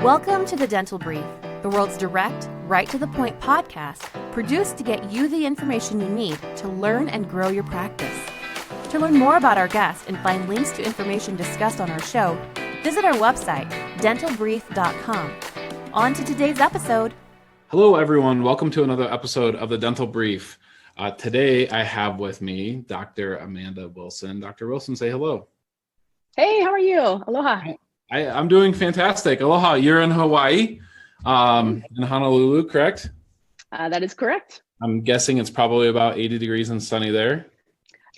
Welcome to the Dental Brief, the world's direct, right-to-the-point podcast produced to get you the information you need to learn and grow your practice. To learn more about our guests and find links to information discussed on our show, visit our website, dentalbrief.com. On to today's episode. Hello, everyone. Welcome to another episode of the Dental Brief. Today, I have with me Dr. Amanda Wilson. Dr. Wilson, say hello. Hey, how are you? Aloha. I'm doing fantastic. Aloha. You're in Hawaii, in Honolulu, correct? That is correct. I'm guessing it's probably about 80 degrees and sunny there.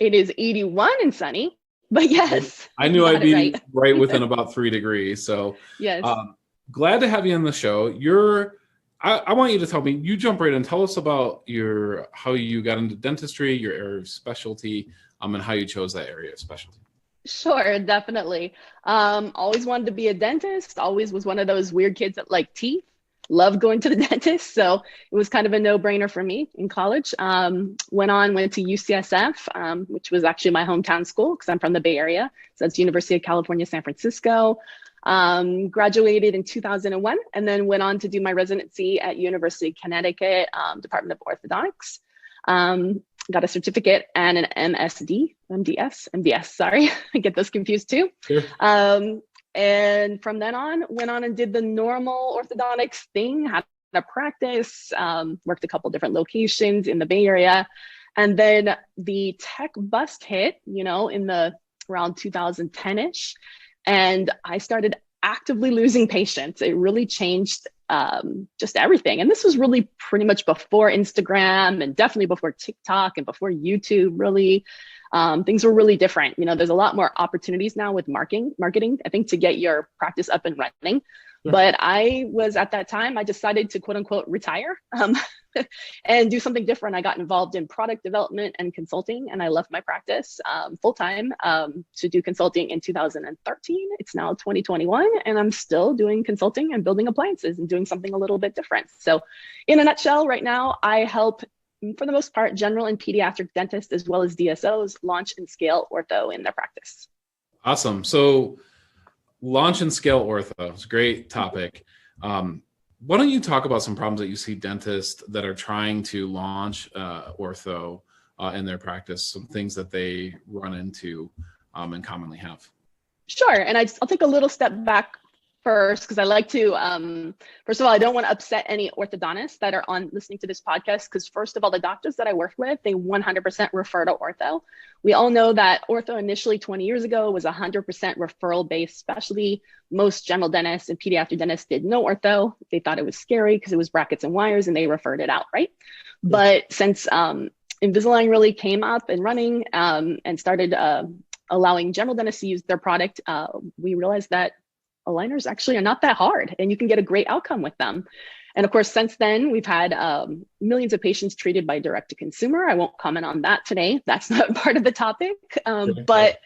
It is 81 and sunny, but yes. I knew I'd be right within about 3 degrees. So yes. Glad to have you on the show. I want you to tell me, you jump right in. Tell us about how you got into dentistry, your area of specialty, and how you chose that area of specialty. Sure, definitely. Always wanted to be a dentist. Always was one of those weird kids that liked teeth. Loved going to the dentist. So it was kind of a no-brainer for me in college. Went to UCSF, which was actually my hometown school because I'm from the Bay Area. So that's University of California, San Francisco. Graduated in 2001 and then went on to do my residency at University of Connecticut, Department of Orthodontics. Got a certificate and an MDS, sorry, I get those confused too. Sure. And from then on, went on and did the normal orthodontics thing, had a practice, worked a couple different locations in the Bay Area. And then the tech bust hit, in the around 2010-ish. And I started actively losing patients. It really changed just everything. And this was really pretty much before Instagram and definitely before TikTok and before YouTube, really. Things were really different. There's a lot more opportunities now with marketing, I think, to get your practice up and running. Sure. But I was at that time, I decided to quote unquote retire and do something different. I got involved in product development and consulting, and I left my practice full time to do consulting in 2013. It's now 2021, and I'm still doing consulting and building appliances and doing something a little bit different. So in a nutshell, right now, I help, for the most part, general and pediatric dentists, as well as DSOs, launch and scale ortho in their practice. Awesome. So launch and scale ortho. It's a great topic. Why don't you talk about some problems that you see dentists that are trying to launch ortho in their practice, some things that they run into and commonly have? Sure. And I'll take a little step back first, because I like to, first of all, I don't want to upset any orthodontists that are listening to this podcast, because first of all, the doctors that I work with, they 100% refer to ortho. We all know that ortho initially 20 years ago was 100% referral-based specialty. Most general dentists and pediatric dentists did no ortho. They thought it was scary because it was brackets and wires, and they referred it out, right? Yeah. But since Invisalign really came up and running and started allowing general dentists to use their product, we realized that aligners actually are not that hard, and you can get a great outcome with them. And of course, since then, we've had millions of patients treated by direct to consumer. I won't comment on that today. That's not part of the topic. But,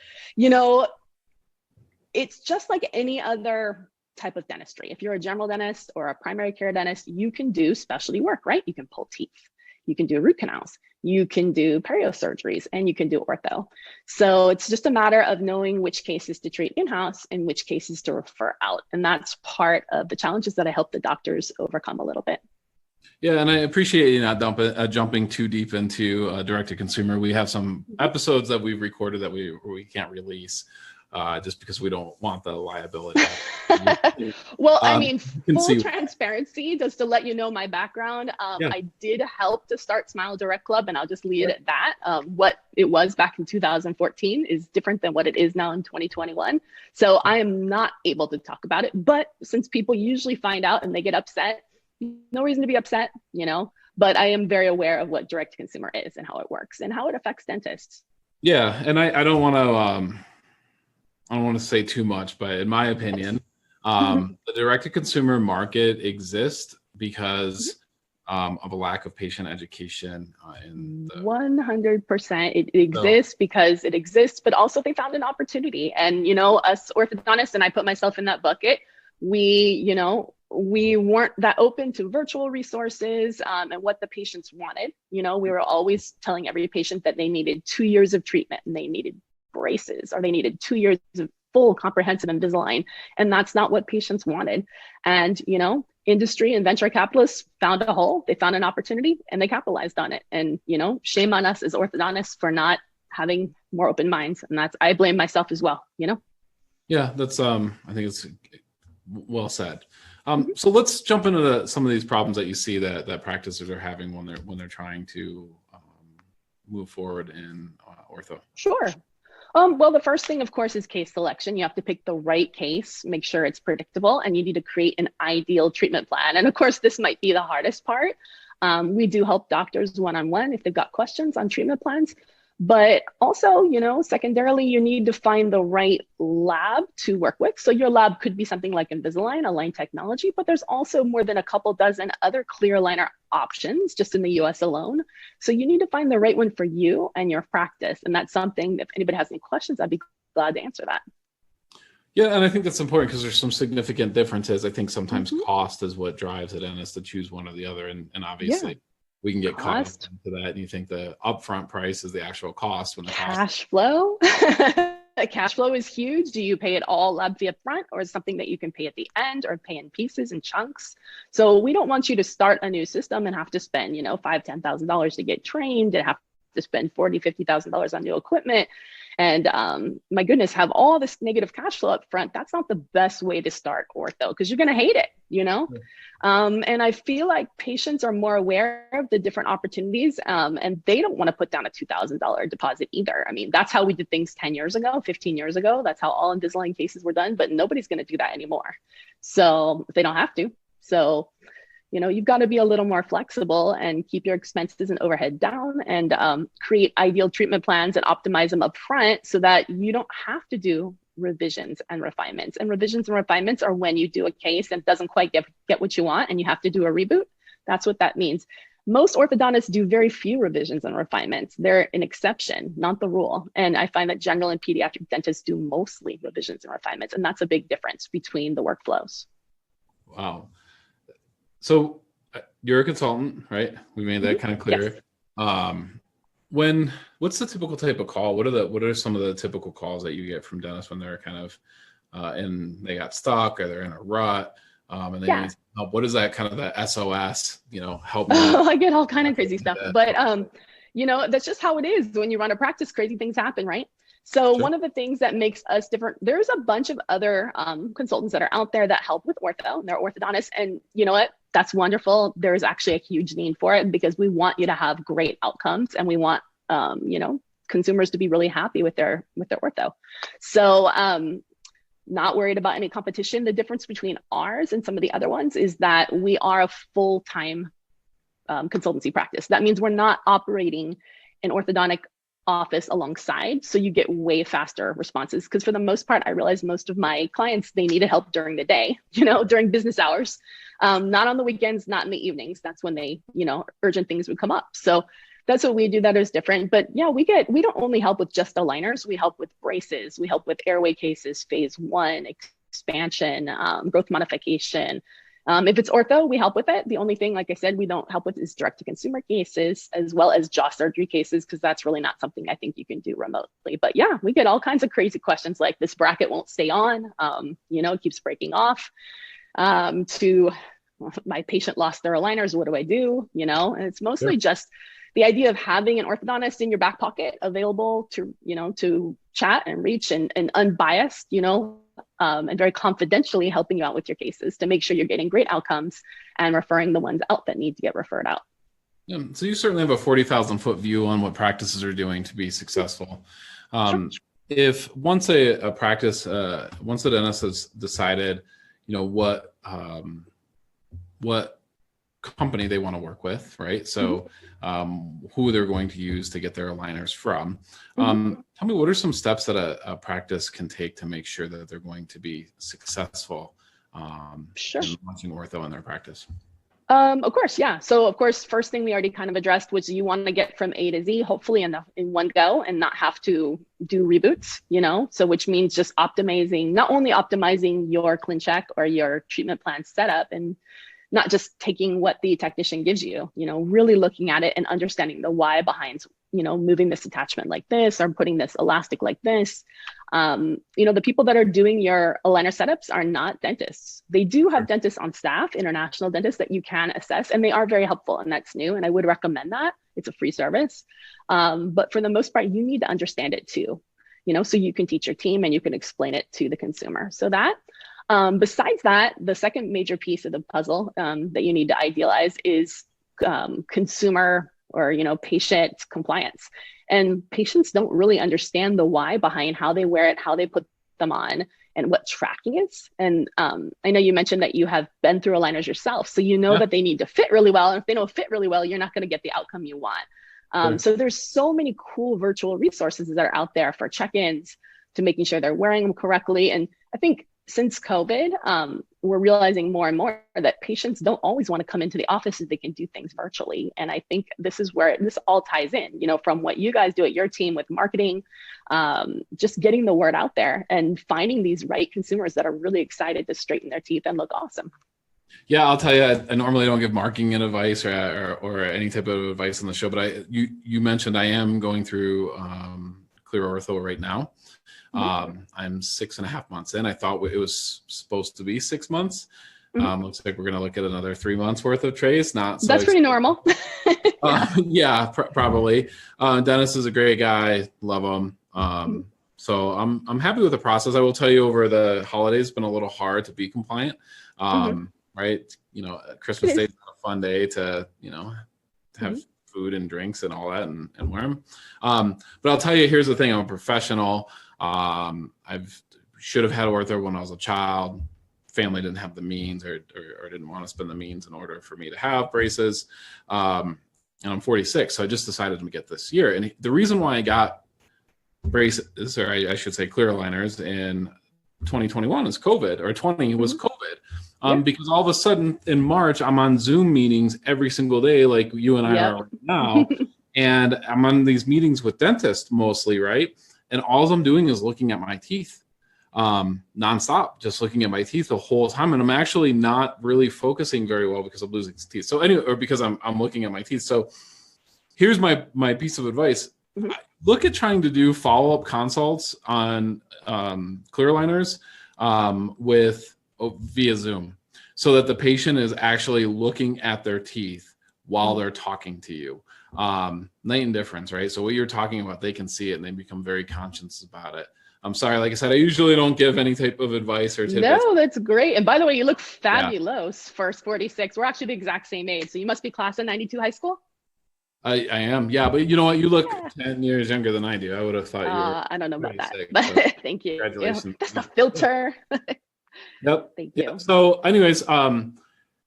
it's just like any other type of dentistry. If you're a general dentist or a primary care dentist, you can do specialty work, right? You can pull teeth, you can do root canals, you can do perio surgeries, and you can do ortho. So it's just a matter of knowing which cases to treat in-house and which cases to refer out. And that's part of the challenges that I help the doctors overcome a little bit. Yeah, and I appreciate you not jumping too deep into direct-to-consumer. We have some episodes that we've recorded that we can't release just because we don't want the liability. Well, I mean, full transparency, just to let you know my background, I did help to start Smile Direct Club, and I'll just leave it at that. What it was back in 2014 is different than what it is now in 2021. So I am not able to talk about it, but since people usually find out and they get upset, no reason to be upset, but I am very aware of what direct to consumer is and how it works and how it affects dentists. Yeah, and I don't want to say too much, but in my opinion, the direct-to-consumer market exists because of a lack of patient education. 100%. It exists because it exists, but also they found an opportunity. And, us orthodontists, and I put myself in that bucket, we weren't that open to virtual resources and what the patients wanted. We were always telling every patient that they needed 2 years of treatment and they needed braces, or they needed 2 years of full comprehensive Invisalign. And that's not what patients wanted. And, you know, industry and venture capitalists found a hole, they found an opportunity, and they capitalized on it. And, you know, shame on us as orthodontists for not having more open minds. And that's, I blame myself as well, you know? Yeah, that's, I think it's well said. So let's jump into some of these problems that you see that practices are having when they're trying to move forward in ortho. Sure. Well, the first thing, of course, is case selection. You have to pick the right case, make sure it's predictable, and you need to create an ideal treatment plan. And of course, this might be the hardest part. We do help doctors one-on-one if they've got questions on treatment plans. But also, you know, secondarily, you need to find the right lab to work with. So your lab could be something like Invisalign, Align Technology, but there's also more than a couple dozen other clear aligner options just in the US alone. So you need to find the right one for you and your practice. And that's something, if anybody has any questions, I'd be glad to answer that. Yeah, and I think that's important because there's some significant differences. I think sometimes cost is what drives a dentist to choose one or the other. And obviously, we can get caught up into that. And you think the upfront price is the actual cost when the cash flow. Cash flow is huge. Do you pay it all lab fee up front, or is it something that you can pay at the end or pay in pieces and chunks? So we don't want you to start a new system and have to spend, you know, $5,000, $10,000 to get trained and have to spend $40,000, $50,000 on new equipment. And my goodness, have all this negative cash flow up front. That's not the best way to start ortho because you're going to hate it, you know? And I feel like patients are more aware of the different opportunities and they don't want to put down a $2,000 deposit either. I mean, that's how we did things 10 years ago, 15 years ago. That's how all Invisalign cases were done, but nobody's going to do that anymore. So they don't have to. So, you know, you've got to be a little more flexible and keep your expenses and overhead down and create ideal treatment plans and optimize them up front so that you don't have to do revisions and refinements. And revisions and refinements are when you do a case and it doesn't quite get what you want and you have to do a reboot. That's what that means. Most orthodontists do very few revisions and refinements. They're an exception, not the rule. And I find that general and pediatric dentists do mostly revisions and refinements. And that's a big difference between the workflows. Wow. So you're a consultant, right? We made that kind of clear. Yes. What's the typical type of call? What are some of the typical calls that you get from dentists when they're kind of they got stuck or they're in a rut and they need help? What is that kind of the SOS, you know, help me? I get all kind of crazy stuff, but you know, that's just how it is. When you run a practice, crazy things happen, right? So one of the things that makes us different, there's a bunch of other consultants that are out there that help with ortho, and they're orthodontists. And you know what? That's wonderful. There's actually a huge need for it because we want you to have great outcomes and we want, you know, consumers to be really happy with their ortho. So not worried about any competition. The difference between ours and some of the other ones is that we are a full-time consultancy practice. That means we're not operating an orthodontic office alongside, so you get way faster responses because for the most part I realize most of my clients, they needed help during the day, you know, during business hours, not on the weekends, not in the evenings. That's when they, you know, urgent things would come up. So that's what we do that is different. But yeah, we don't only help with just aligners, we help with braces, we help with airway cases, phase 1 expansion, growth modification. If it's ortho, we help with it. The only thing, like I said, we don't help with is direct-to-consumer cases as well as jaw surgery cases, because that's really not something I think you can do remotely. But yeah, we get all kinds of crazy questions like this bracket won't stay on, you know, it keeps breaking off, to my patient lost their aligners, what do I do? You know, and it's mostly just the idea of having an orthodontist in your back pocket available to, you know, to chat and reach and unbiased, you know, and very confidentially helping you out with your cases to make sure you're getting great outcomes and referring the ones out that need to get referred out. Yeah, so you certainly have a 40,000 foot view on what practices are doing to be successful. If once a practice, once the dentist has decided, you know, what company they want to work with, right? So who they're going to use to get their aligners from. Tell me, what are some steps that a practice can take to make sure that they're going to be successful in launching ortho in their practice? Of course, yeah. So of course, first thing we already kind of addressed, which you want to get from A to Z, hopefully in one go and not have to do reboots, you know, so which means just optimizing, not only optimizing your ClinCheck or your treatment plan setup and not just taking what the technician gives you, you know, really looking at it and understanding the why behind moving this attachment like this or putting this elastic like this. The people that are doing your aligner setups are not dentists. They do have dentists on staff, international dentists that you can assess, and they are very helpful, and that's new. And I would recommend that. It's a free service. But for the most part, you need to understand it too, so you can teach your team and you can explain it to the consumer. So that, besides that, the second major piece of the puzzle that you need to idealize is consumer or patient compliance. And patients don't really understand the why behind how they wear it, how they put them on, and what tracking is. And I know you mentioned that you have been through aligners yourself, so that they need to fit really well. And if they don't fit really well, you're not going to get the outcome you want. So there's so many cool virtual resources that are out there for check-ins to making sure they're wearing them correctly. And I think since COVID, we're realizing more and more that patients don't always want to come into the office if they can do things virtually. And I think this is where this all ties in, from what you guys do at your team with marketing, just getting the word out there and finding these right consumers that are really excited to straighten their teeth and look awesome. Yeah, I'll tell you, I normally don't give marketing advice or any type of advice on the show, but you mentioned I am going through Clear Ortho right now. I'm 6.5 months in. I thought it was supposed to be 6 months. Looks like we're going to look at another 3 months worth of trays. That's pretty normal. Probably. Dennis is a great guy. Love him. So I'm happy with the process. I will tell you, over the holidays, it's been a little hard to be compliant. Right. Christmas Day is a fun day to, have food and drinks and all that and wear them. But I'll tell you, here's the thing. I'm a professional. I've should have had ortho when I was a child. Family didn't have the means or didn't want to spend the means in order for me to have braces. And I'm 46, so I just decided to get this year. And the reason why I got braces, or I should say clear aligners, in 2021 is COVID, or 20 was COVID. Because all of a sudden in March, I'm on Zoom meetings every single day, like you and I are now. And I'm on these meetings with dentists mostly, right? And all I'm doing is looking at my teeth nonstop, just looking at my teeth the whole time. And I'm actually not really focusing very well because I'm losing teeth. So anyway, or because I'm looking at my teeth. So here's my piece of advice. Look at trying to do follow-up consults on clear aligners via Zoom, so that the patient is actually looking at their teeth while they're talking to you. Night and difference, right? So what you're talking about, they can see it and they become very conscious about it. I'm sorry, like I said, I usually don't give any type of advice or tidbits. No, that's great. And by the way, you look fabulous for 46. We're actually the exact same age. So you must be class of 92 high school? I am, yeah. But you know what? You look 10 years younger than I do. I would have thought you were. I don't know about that, but thank you. Congratulations. That's the filter. Yep. Thank you. Yep. So anyways,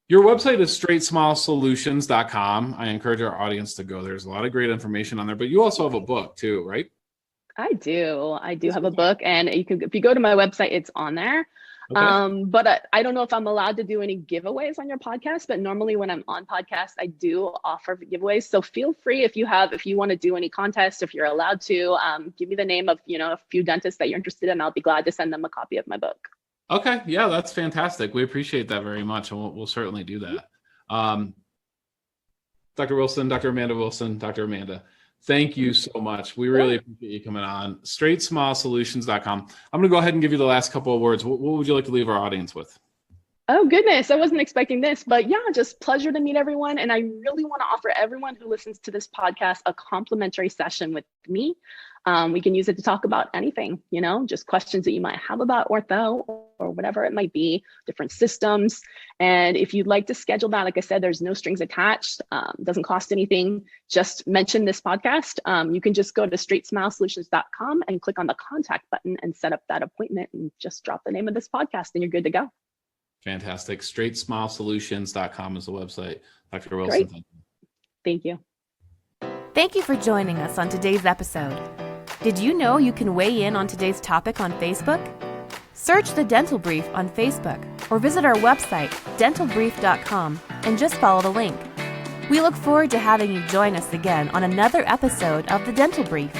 your website is straightsmilesolutions.com. I encourage our audience to go. There's a lot of great information on there, but you also have a book too, right? I do have a book, and if you go to my website, it's on there. Okay. But I don't know if I'm allowed to do any giveaways on your podcast, but normally when I'm on podcast, I do offer giveaways. So feel free, if you want to do any contests, if you're allowed to, give me the name of, a few dentists that you're interested in. I'll be glad to send them a copy of my book. Okay. Yeah, that's fantastic. We appreciate that very much. And we'll certainly do that. Dr. Wilson, Dr. Amanda Wilson, Dr. Amanda, thank you so much. We really appreciate you coming on. straightsmilesolutions.com. I'm going to go ahead and give you the last couple of words. What would you like to leave our audience with? Oh, goodness. I wasn't expecting this, but yeah, just pleasure to meet everyone. And I really want to offer everyone who listens to this podcast a complimentary session with me. We can use it to talk about anything, just questions that you might have about ortho or whatever it might be, different systems. And if you'd like to schedule that, like I said, there's no strings attached, doesn't cost anything. Just mention this podcast. You can just go to straightsmilesolutions.com and click on the contact button and set up that appointment and just drop the name of this podcast and you're good to go. Fantastic. straightsmilesolutions.com is the website. Dr. Wilson. Great. Thank you. Thank you for joining us on today's episode. Did you know you can weigh in on today's topic on Facebook? Search The Dental Brief on Facebook or visit our website, dentalbrief.com, and just follow the link. We look forward to having you join us again on another episode of The Dental Brief.